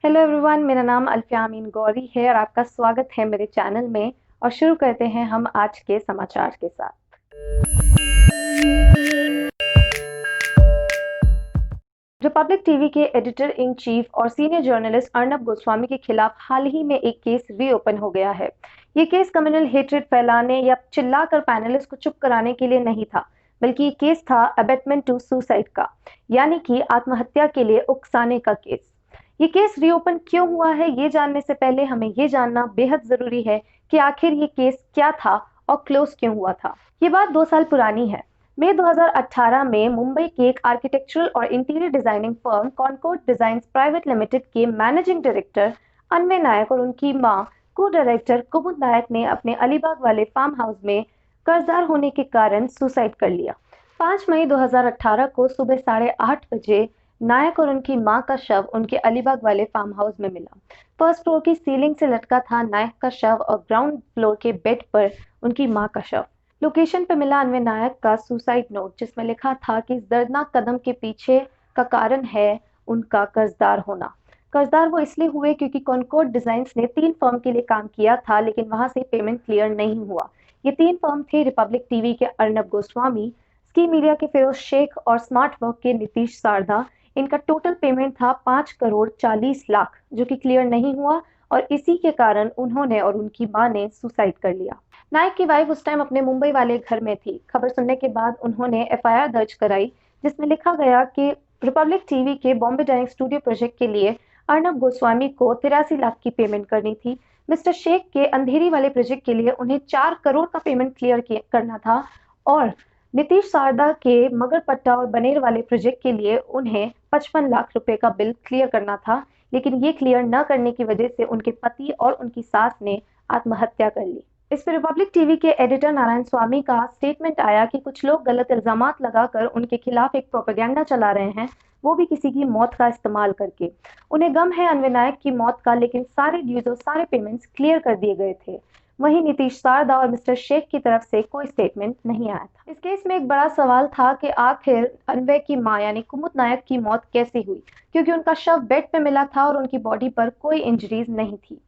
Hello everyone, मेरा नाम अल्फिया अमीन गौरी है और आपका स्वागत है मेरे चैनल में। और शुरू करते हैं हम आज के समाचार के साथ। रिपब्लिक टीवी के एडिटर इन चीफ और सीनियर जर्नलिस्ट अर्नब गोस्वामी के खिलाफ हाल ही में एक केस रीओपन हो गया है। ये केस कम्युनल हेट्रेड फैलाने या चिल्लाकर पैनलिस्ट को चुप कराने के लिए नहीं था, बल्कि ये केस था अबेटमेंट टू सुसाइड का, यानी कि आत्महत्या के लिए उकसाने का केस। ये केस रीओपन क्यों हुआ है, ये जानने से पहले हमें ये जानना बेहद जरूरी है कि आखिर ये केस क्या था और क्लोज क्यों हुआ था। ये बात 2 साल पुरानी है। मई 2018 में मुंबई के एक आर्किटेक्चरल और interior designing firm Concorde designs private limited के मैनेजिंग डायरेक्टर अन्वय नायक और उनकी मां को डायरेक्टर कुमुद नायक ने अपने अलीबाग वाले फार्म हाउस में कर्जदार होने के कारण सुसाइड कर लिया। 5 मई 2018 को सुबह 8:30 बजे नायक और उनकी मां का शव उनके अलीबाग वाले फार्म हाउस में मिला। फर्स्ट फ्लोर की सीलिंग से लटका था नायक का शव और ग्राउंड फ्लोर के बेड पर उनकी मां का शव। लोकेशन पर मिला अन्वय नायक का सुसाइड नोट, जिसमें लिखा था कि इस दर्दनाक कदम के पीछे का कारण है उनका कर्जदार होना। कर्जदार वो इसलिए हुए क्योंकि कॉनकॉर्ड डिजाइन्स ने 3 फर्म के लिए काम किया था, लेकिन वहां से पेमेंट क्लियर नहीं हुआ। ये 3 फर्म थे रिपब्लिक टीवी के अर्नब गोस्वामी, स्की मीडिया के फिरोज शेख और स्मार्ट वर्क के नीतीश सारदा। इनका टोटल पेमेंट था 5 करोड़ 40 लाख, जो कि क्लियर नहीं हुआ और इसी के कारण उन्होंने और उनकी मां ने सुसाइड कर लिया। नायक की वाइफ उस टाइम अपने मुंबई वाले घर में थी। खबर सुनने के बाद उन्होंने एफआईआर दर्ज कराई, जिसमें लिखा गया कि रिपब्लिक टीवी के बॉम्बे डाइनिंग स्टूडियो प्रोजेक्ट के लिए अर्नब गोस्वामी को 83 लाख की पेमेंट करनी थी। मिस्टर शेख के अंधेरी वाले प्रोजेक्ट के लिए उन्हें 4 करोड़ का पेमेंट क्लियर करना था और नीतीश सारदा के मगरपट्टा और बनेर वाले प्रोजेक्ट के लिए उन्हें 55 लाख रुपए का बिल क्लियर करना था, लेकिन ये क्लियर न करने की वजह से उनके पति और उनकी सास ने आत्महत्या कर ली। इस पर रिपब्लिक टीवी के एडिटर नारायण स्वामी का स्टेटमेंट आया कि कुछ लोग गलत इल्जामात लगाकर उनके खिलाफ एक प्रोपेगेंडा चला रहे हैं, वो भी किसी की मौत का इस्तेमाल करके। उन्हें गम है अन्वय नायक की मौत का, लेकिन सारे ड्यूज और सारे पेमेंट्स क्लियर कर दिए गए थे। वहीं नीतीश सारदा और मिस्टर शेख की तरफ से कोई स्टेटमेंट नहीं आया था। इस केस में एक बड़ा सवाल था कि आखिर अन्वय की मां यानी कुमुद नायक की मौत कैसे हुई, क्योंकि उनका शव बेड पे मिला था और उनकी बॉडी पर कोई इंजरीज नहीं थी।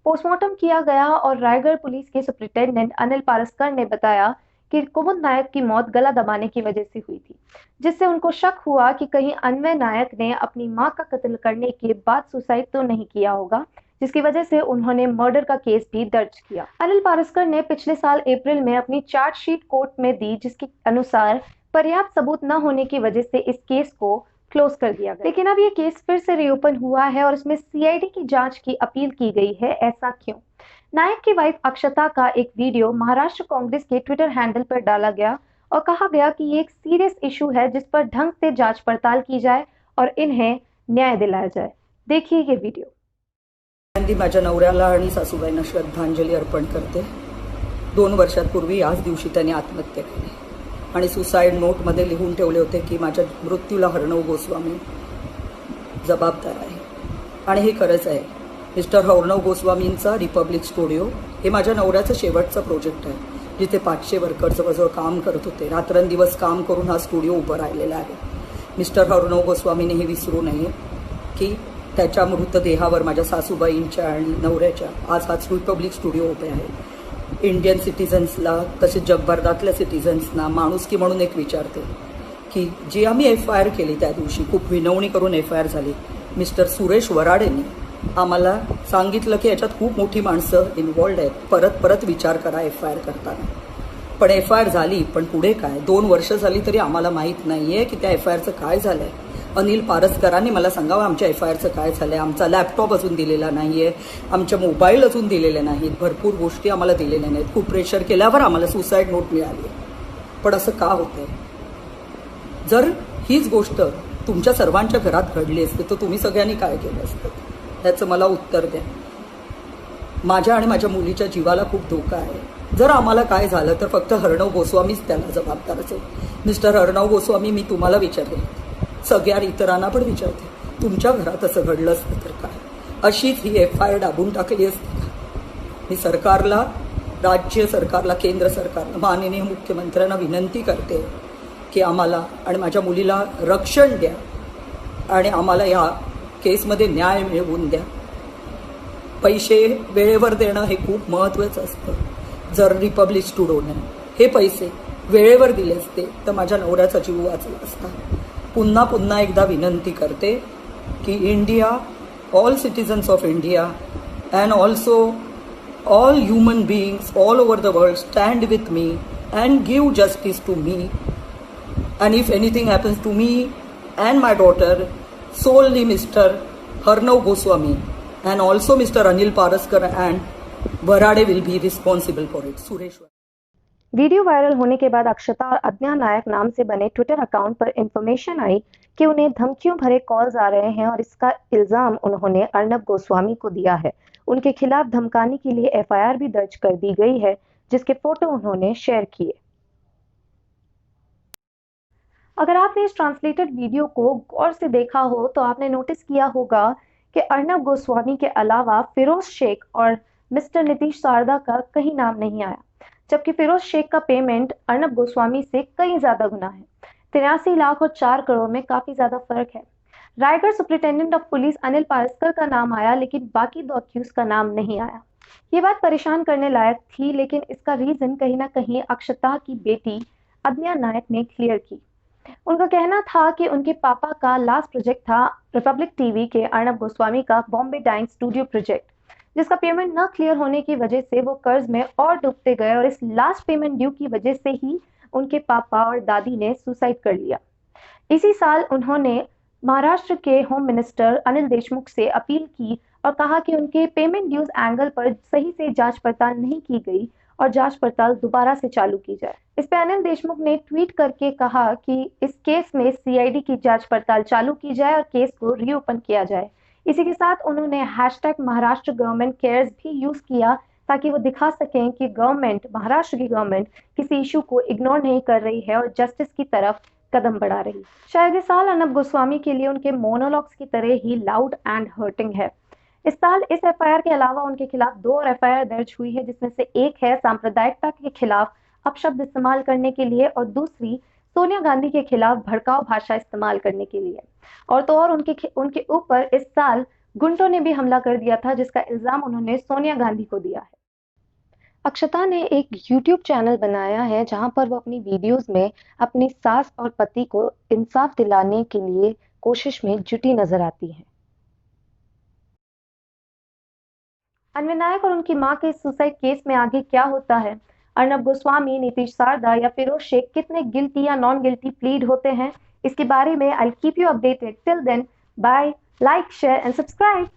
पोस्टमार्टम किया गया और रायगढ़ पुलिस के सुपरिटेंडेंट अनिल पारस्कर ने बताया कि कुमुद नायक की मौत गला दबाने की वजह से हुई थी, जिससे उनको शक हुआ कि कहीं अन्वय नायक ने अपनी मां का कत्ल करने के बाद सुसाइड तो नहीं किया होगा, जिसकी वजह से उन्होंने मर्डर का केस भी दर्ज किया। अनिल पारस्कर ने पिछले साल अप्रैल में अपनी चार्जशीट कोर्ट में दी, जिसके अनुसार पर्याप्त सबूत न होने की वजह से इस केस को क्लोज कर दिया गया। लेकिन अब ये केस फिर से रीओपन हुआ है और इसमें सीआईडी की जांच की अपील की गई है। ऐसा क्यों? नायक की वाइफ अक्षता का एक वीडियो महाराष्ट्र कांग्रेस के ट्विटर हैंडल पर डाला गया और कहा गया कि ये एक सीरियस इशू है, जिस पर ढंग से जांच पड़ताल की जाए और इन्हें न्याय दिलाया जाए। देखिए ये वीडियो। माझ्या नवऱ्याला आणि सासूबाईंना श्रद्धांजली अर्पण करते। 2 वर्षांपूर्वी याच दिवशी त्यांनी आत्महत्या केली आणि सुसाइड नोटमध्ये लिहून ठेवले होते की माझ्या मृत्यूला अर्णव गोस्वामी जबाबदार आहे आणि हे खरंच आहे। मिस्टर अर्णव गोस्वामींचा रिपब्लिक स्टुडिओ हे माझ्या नवऱ्याचं शेवटचं प्रोजेक्ट आहे, जिथे 500 वर्कर्स जवळजवळ काम करत होते। रात्रंदिवस काम करून हा स्टुडिओ उभा राहिलेला आहे। मिस्टर अर्णव गोस्वामीने हे विसरू नये की त्याच्या मृतदेहावर माझ्या सासूबाईंच्या आणि नवऱ्याच्या आज हाच रिपब्लिक स्टुडिओ उभे आहे। इंडियन सिटीजन्सला तसेच जगभरातल्या सिटीजन्सना माणुसकी म्हणून एक विचारते की जी आम्ही एफआयआर केली त्या दिवशी खूप विनवणी करून एफआयआर झाली। मिस्टर सुरेश वराडेंनी आम्हाला सांगितलं की याच्यात खूप मोठी माणसं इन्व्हॉल्ड आहेत, परत परत विचार करा एफआयआर करताना। पण एफआयआर झाली, पण पुढे काय? 2 वर्ष झाली तरी आम्हाला माहीत नाहीये की त्या एफआयआरचं काय झालंय। अनिल पारस्करांनी मला सांगावं आमच्या एफआयआरचं काय झालंय। आमचा लॅपटॉप अजून दिलेला नाहीये, आमचे मोबाईल अजून दिलेले नाहीत, भरपूर गोष्टी आम्हाला दिलेल्या नाहीत। खूप प्रेशर केल्यावर आम्हाला सुसाइड नोट मिळाली, पण असं का होतंय? जर हीच गोष्ट तुमच्या सर्वांच्या घरात घडली असते तर तुम्ही सगळ्यांनी काय केलं असतं? त्याचं मला उत्तर द्या। माझ्या आणि माझ्या मुलीच्या जीवाला खूप धोका आहे। जर आम्हाला काय झालं तर फक्त अर्णव गोस्वामीच त्याला जबाबदार असेल। मिस्टर अर्णव गोस्वामी, मी तुम्हाला विचारते, सगळ्या इतरांना पण विचारते, तुमच्या घरात असं घडलं असतं तर काय? अशीच ही एफआयआर दाबून टाकली असती का? मी सरकारला, राज्य सरकारला, केंद्र सरकारला, माननीय मुख्यमंत्र्यांना विनंती करते की आम्हाला आणि माझ्या मुलीला रक्षण द्या आणि आम्हाला या केसमध्ये न्याय मिळवून द्या. पैसे वेळेवर देणं हे खूप महत्त्वाचं असतं. जर रिपब्लिश टुडेने हे पैसे वेळेवर दिले असते तर माझ्या नवऱ्याचा जीव वाचला असता. पुन्हा पुन्हा एकदा विनंती करते की India, all citizens of India and also all human beings all over the world stand with me and give justice to me. And if anything happens to me and my daughter, solely Mr. Arnav Goswami and also Mr. Anil Paraskar and Varade will be responsible for it. Suresh. Video viral होने के बाद अक्षता और अज्ञा नायक नाम से बने Twitter account पर information आई कि उन्हें धमकियों भरे कॉल्स आ रहे हैं और इसका इल्जाम उन्होंने अर्नब गोस्वामी को दिया है. उनके खिलाफ धमकाने के लिए एफआईआर भी दर्ज कर दी गई है, जिसके फोटो उन्होंने शेयर किए. अगर आपने इस ट्रांसलेटेड वीडियो को गौर से देखा हो तो आपने नोटिस किया होगा कि अर्नब गोस्वामी के अलावा फिरोज शेख और मिस्टर नीतीश सारदा का कहीं नाम नहीं आया, जबकि फिरोज शेख का पेमेंट अर्नब गोस्वामी से कई ज्यादा गुना है. 83 लाख और 4 करोड़ में काफी ज्यादा फर्क है. Raigarh superintendent of police Anil Paraskar का नाम आया, लेकिन बाकी 2 अक्यूज का नाम नहीं आया. ये बात परेशान करने लायक थी, लेकिन इसका रीजन कहीं ना कहीं अक्षता की बेटी अज्ञा नायक ने क्लियर की. उनका कहना था कि उनके पापा का लास्ट प्रोजेक्ट था रिपब्लिक टीवी के अर्नब गोस्वामी का बॉम्बे डाइंग स्टूडियो प्रोजेक्ट, जिसका पेमेंट न क्लियर होने की वजह से वो कर्ज में और डूबते गए और इस लास्ट पेमेंट ड्यू की वजह से ही उनके पापा और दादी ने सुसाइड कर लिया. इसी साल उन्होंने महाराष्ट्र के होम मिनिस्टर अनिल देशमुख से अपील की और कहा कि उनके पेमेंट ड्यूज एंगल पर सही से जांच पड़ताल नहीं की गई और जांच पड़ताल दोबारा से चालू की जाए. इस पर अनिल देशमुख ने ट्वीट करके कहा कि इस केस में सीआईडी की जांच पड़ताल चालू की जाए और केस को रीओपन किया जाए. इसी के साथ उन्होंने हैशटैग महाराष्ट्र गवर्नमेंट केयर्स भी यूज किया ताकि वो दिखा सकें कि गवर्नमेंट, महाराष्ट्र की गवर्नमेंट किसी इशू को इग्नोर नहीं कर रही है और जस्टिस की तरफ कदम बढ़ा रही. शायद इस साल अर्नब गोस्वामी के लिए उनके मोनोलॉग्स की तरह ही लाउड एंड हर्टिंग है. इस साल इस एफआईआर के अलावा उनके खिलाफ 2 और एफआईआर दर्ज हुई है, जिसमें से एक है सांप्रदायिकता के खिलाफ अपशब्द इस्तेमाल करने के लिए और दूसरी सोनिया गांधी के खिलाफ भड़काऊ भाषा इस्तेमाल करने के लिए. और तो और उनके ऊपर इस साल गुंडों ने भी हमला कर दिया था, जिसका इल्जाम उन्होंने सोनिया गांधी को दिया है. अक्षता ने एक YouTube चैनल बनाया है जहां पर वो अपनी वीडियोस में अपनी सास और पति को इंसाफ दिलाने के लिए कोशिश में जुटी नजर आती हैं. अन्वय नायक और उनकी मां के सुसाइड केस में आगे क्या होता है, अर्नब गोस्वामी, नीतीश सारदा या फिरोज शेख कितने गिल्टी या नॉन गिल्टी प्लीड होते हैं, इसके बारे में I keep you updated. Till then, bye, like, share and subscribe.